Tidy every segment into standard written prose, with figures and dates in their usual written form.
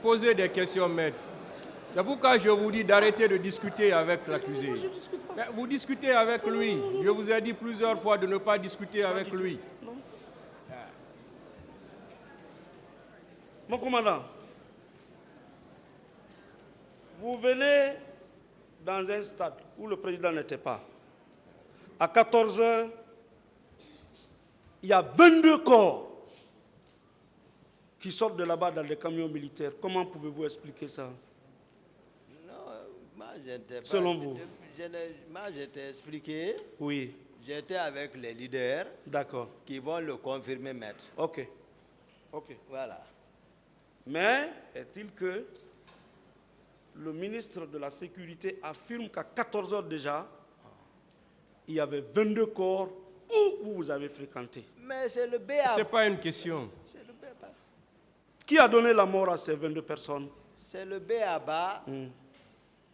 Posez des questions, maître. C'est pourquoi je vous dis d'arrêter de discuter avec l'accusé. Vous discutez avec lui. Je vous ai dit plusieurs fois de ne pas discuter avec lui. Non. Mon commandant, vous venez dans un stade où le président n'était pas. À 14 h, il y a 22 corps qui sortent de là-bas dans des camions militaires. Comment pouvez-vous expliquer ça? Selon vous? Moi, je t'ai expliqué. Oui. J'étais avec les leaders. D'accord. Qui vont le confirmer, maître. Ok. Ok. Voilà. Mais est-il que le ministre de la Sécurité affirme qu'à 14 h déjà, il y avait 22 corps où vous avez fréquenté? Mais c'est le BA. Ce n'est pas une question. C'est le BA. Qui a donné la mort à ces 22 personnes? C'est le BABA.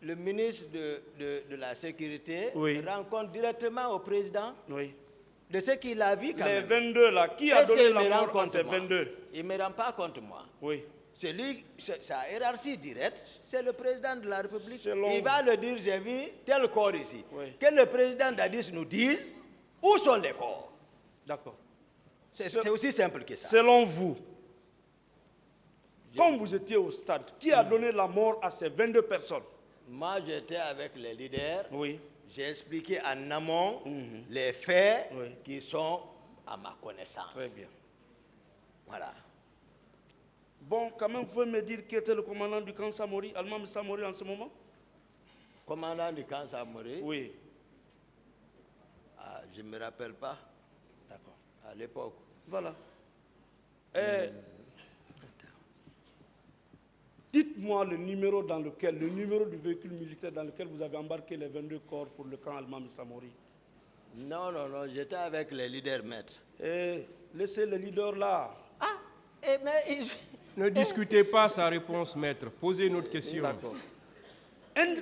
Le ministre de la Sécurité rend compte directement au président de ce qu'il a vu quand même. Les 22 là, qui a donné la mort à ces 22? Il ne me rend pas compte moi. Oui. C'est lui, sa hiérarchie directe, c'est le président de la République. Selon il va le dire, j'ai vu tel corps ici. Oui. Que le président Dadis nous dise où sont les corps. D'accord. C'est aussi simple que ça. Selon vous, comme vous étiez au stade, qui a donné la mort à ces 22 personnes? Moi, j'étais avec les leaders. Oui. J'ai expliqué en amont les faits qui sont à ma connaissance. Très bien. Voilà. Bon, quand même, vous pouvez me dire qui était le commandant du camp Samori, Almam Samori en ce moment? Commandant du camp Samori? Oui. Ah, je ne me rappelle pas. D'accord. À l'époque. Voilà. Dites-moi le numéro du véhicule militaire dans lequel vous avez embarqué les 22 corps pour le camp Almam Samori. Non, j'étais avec les leaders maîtres. Laissez les leaders là. Mais ne discutez pas sa réponse, maître. Posez une autre question. D'accord.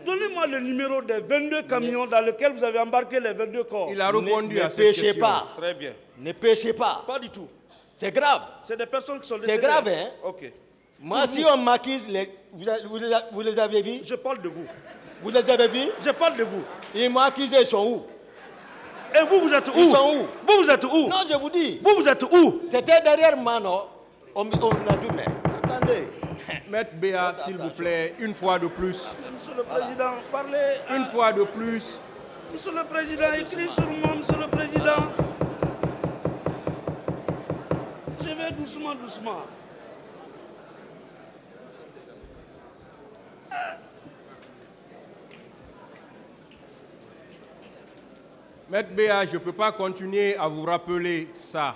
Donnez-moi le numéro des 22 camions dans lesquels vous avez embarqué les 22 corps. Il a répondu à cette question. Ne péchez pas. Très bien. Ne péchez pas. Pas du tout. C'est grave. C'est des personnes qui sont décédées. C'est grave, hein? Ok. Moi, si on m'accuse, vous les avez vus? Je parle de vous. Vous les avez vus? Je parle de vous. Ils m'ont accusé, ils sont où? Et vous, vous êtes où? Ils sont où? Vous êtes où? Non, je vous dis. Vous êtes où? C'était derrière moi, non? On a dit, mais attendez. Maître Béat, s'il vous plaît, une fois de plus. Monsieur le Président, parlez. Une fois de plus. Monsieur le Président, écris sur moi, Monsieur le Président. Je vais doucement, doucement. Maître Béat, je ne peux pas continuer à vous rappeler ça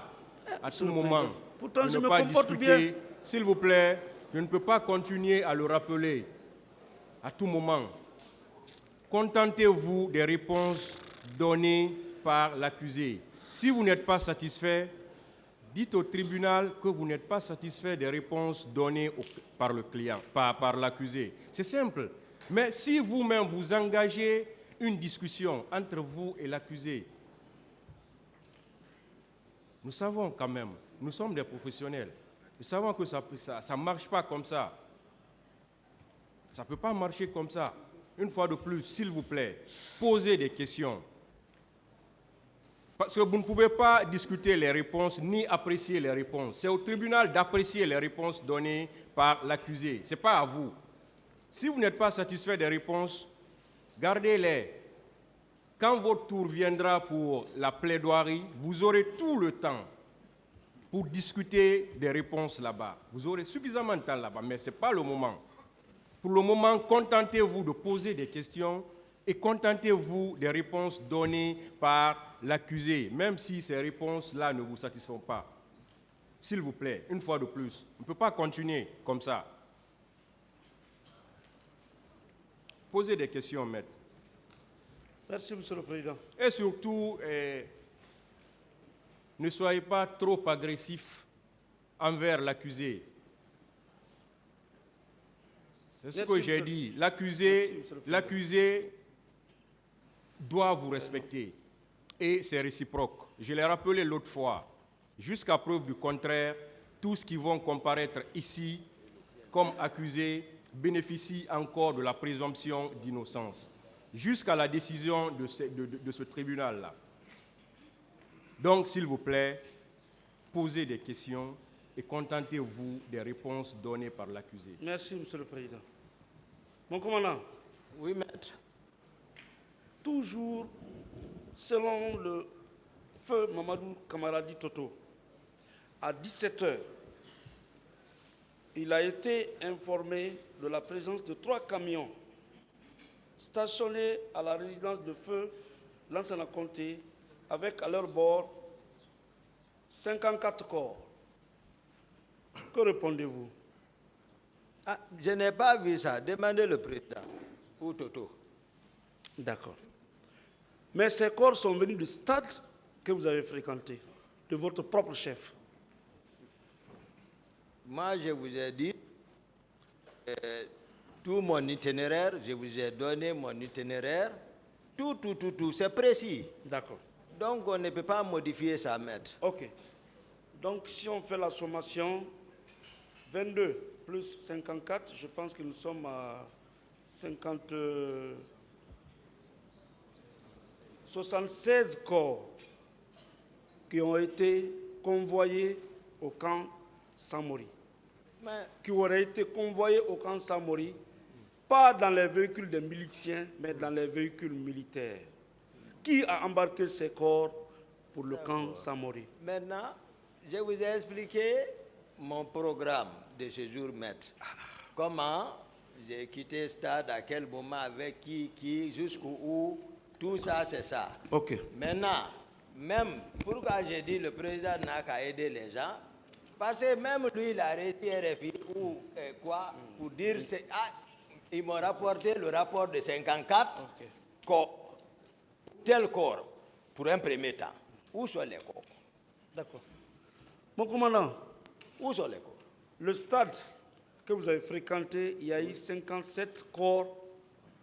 à tout moment. Pourtant, je me pas comporte discuter. bien. S'il vous plaît, je ne peux pas continuer à le rappeler à tout moment. Contentez-vous des réponses données par l'accusé. Si vous n'êtes pas satisfait, dites au tribunal que vous n'êtes pas satisfait des réponses données par le client, par l'accusé. C'est simple. Mais si vous-même vous engagez une discussion entre vous et l'accusé, nous savons quand même, nous sommes des professionnels, nous savons que ça ne marche pas comme ça. Ça ne peut pas marcher comme ça. Une fois de plus, s'il vous plaît, posez des questions. Parce que vous ne pouvez pas discuter les réponses ni apprécier les réponses. C'est au tribunal d'apprécier les réponses données par l'accusé. Ce n'est pas à vous. Si vous n'êtes pas satisfait des réponses, gardez-les. Quand votre tour viendra pour la plaidoirie, vous aurez tout le temps pour discuter des réponses là-bas. Vous aurez suffisamment de temps là-bas, mais ce n'est pas le moment. Pour le moment, contentez-vous de poser des questions et contentez-vous des réponses données par l'accusé, même si ces réponses-là ne vous satisfont pas. S'il vous plaît, une fois de plus, on ne peut pas continuer comme ça. Posez des questions, maître. Merci, Monsieur le Président. Et surtout, ne soyez pas trop agressif envers l'accusé. C'est ce que j'ai dit. L'accusé doit vous respecter. Et c'est réciproque. Je l'ai rappelé l'autre fois. Jusqu'à preuve du contraire, tous qui vont comparaître ici comme accusé bénéficient encore de la présomption d'innocence, jusqu'à la décision de ce tribunal-là. Donc, s'il vous plaît, posez des questions et contentez-vous des réponses données par l'accusé. Merci, Monsieur le Président. Mon commandant. Oui, maître. Toujours selon le feu Mamadou Kamaradi Toto, à 17h, il a été informé de la présence de 3 camions stationnés à la résidence de feu Lansana Conté avec à leur bord 54 corps. Que répondez-vous? Ah, je n'ai pas vu ça. Demandez le président ou Toto. D'accord. Mais ces corps sont venus du stade que vous avez fréquenté, de votre propre chef. Moi, je vous ai dit tout mon itinéraire, je vous ai donné mon itinéraire, tout, c'est précis. D'accord. Donc, on ne peut pas modifier ça, maître. Ok. Donc, si on fait la sommation, 22 plus 54, je pense que nous sommes à 76 corps qui ont été convoyés au camp Samori. Qui auraient été convoyés au camp Samori, pas dans les véhicules des miliciens, mais dans les véhicules militaires. Qui a embarqué ces corps pour le camp Samori? Maintenant, je vous ai expliqué mon programme de séjour, maître. Comment j'ai quitté le stade, à quel moment, avec qui, jusqu'où, tout ça, c'est ça. Ok. Maintenant, même, pourquoi j'ai dit le président n'a qu'à aider les gens? Parce que même lui, il a arrêté RFI ou quoi, pour dire, ils m'ont rapporté le rapport de 54 corps, tel corps, pour un premier temps. Où sont les corps? D'accord. Mon commandant, où sont les corps? Le stade que vous avez fréquenté, il y a eu 57 corps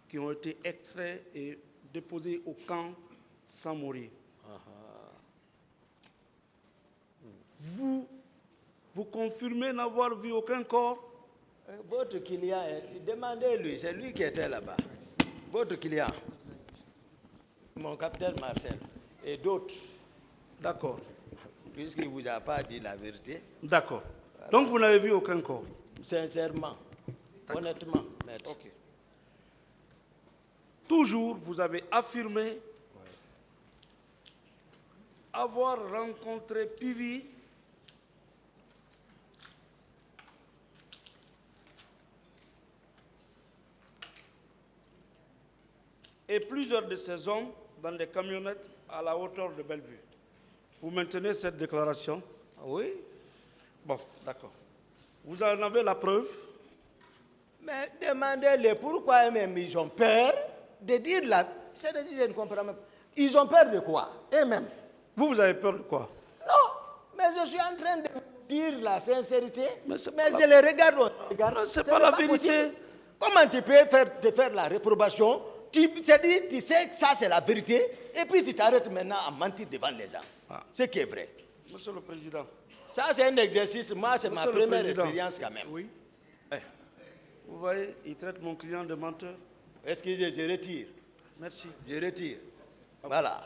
qui ont été extraits et déposés au camp Samori. Vous confirmez n'avoir vu aucun corps? Votre client, demandez-lui, c'est lui qui était là-bas. Votre client, mon capitaine Marcel, et d'autres. D'accord. Puisqu'il ne vous a pas dit la vérité. D'accord. Donc vous n'avez vu aucun corps? Sincèrement, honnêtement, maître. Ok. Toujours, vous avez affirmé avoir rencontré Pivi et plusieurs de ses hommes dans des camionnettes à la hauteur de Bellevue. Vous maintenez cette déclaration? Oui. Bon, d'accord. Vous en avez la preuve? Mais demandez-les pourquoi même ils ont peur de dire là. C'est-à-dire, je ne comprends même pas. Ils ont peur de quoi? Eux-mêmes. Vous avez peur de quoi? Non, mais je suis en train de dire la sincérité. Mais je les regarde. C'est pas la vérité. Possible. Comment tu peux faire la réprobation? Tu sais que ça c'est la vérité, et puis tu t'arrêtes maintenant à mentir devant les gens. Ce qui est vrai. Monsieur le Président. Ça c'est un exercice, moi c'est ma première expérience quand même. Oui. Vous voyez, il traite mon client de menteur. Excusez, je retire. Merci. Je retire. Voilà,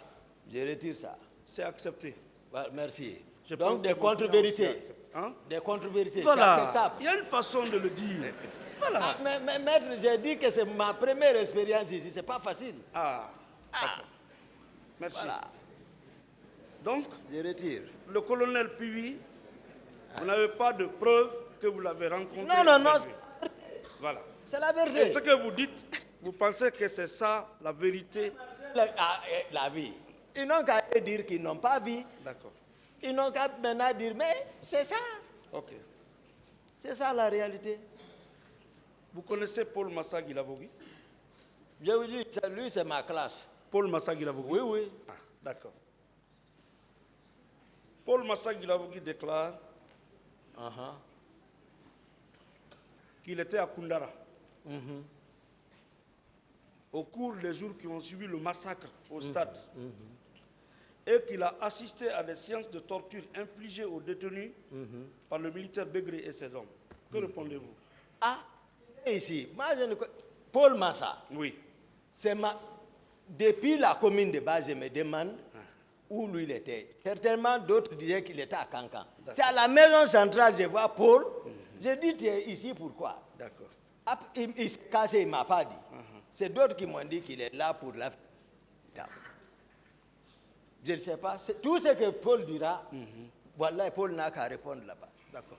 je retire ça. C'est accepté. Voilà, merci. Donc des contre-vérités. Hein? Des contre-vérités, voilà. c'est acceptable. Il y a une façon de le dire. Voilà. Mais maître, j'ai dit que c'est ma première expérience ici, c'est pas facile. Merci. Voilà. Donc, je retire. Le colonel Pivi, vous n'avez pas de preuve que vous l'avez rencontré? Non. Voilà. C'est la vérité. Et ce que vous dites, vous pensez que c'est ça la vérité? La vie. Ils n'ont qu'à dire qu'ils n'ont pas vu. D'accord. Ils n'ont qu'à maintenant dire, mais c'est ça. Ok. C'est ça la réalité. Vous connaissez Paul Massagui Lavogui? Je vous dis, lui c'est ma classe. Paul Massagui Lavogui? Oui. D'accord. Paul Massagui Lavogui déclare qu'il était à Koundara au cours des jours qui ont suivi le massacre au stade et qu'il a assisté à des séances de torture infligées aux détenus par le militaire Begré et ses hommes. Que répondez-vous? Ah, ici, moi je ne connais Paul Massa. Oui. Depuis la commune de base, je me demande où lui il était. Certainement, d'autres disaient qu'il était à Cancan. C'est à la maison centrale, je vois Paul. Je dis, tu es ici pourquoi? D'accord. Il s'est caché, il ne m'a pas dit. C'est d'autres qui m'ont dit qu'il est là pour la... Je ne sais pas. Tout ce que Paul dira, voilà, Paul n'a qu'à répondre là-bas. D'accord.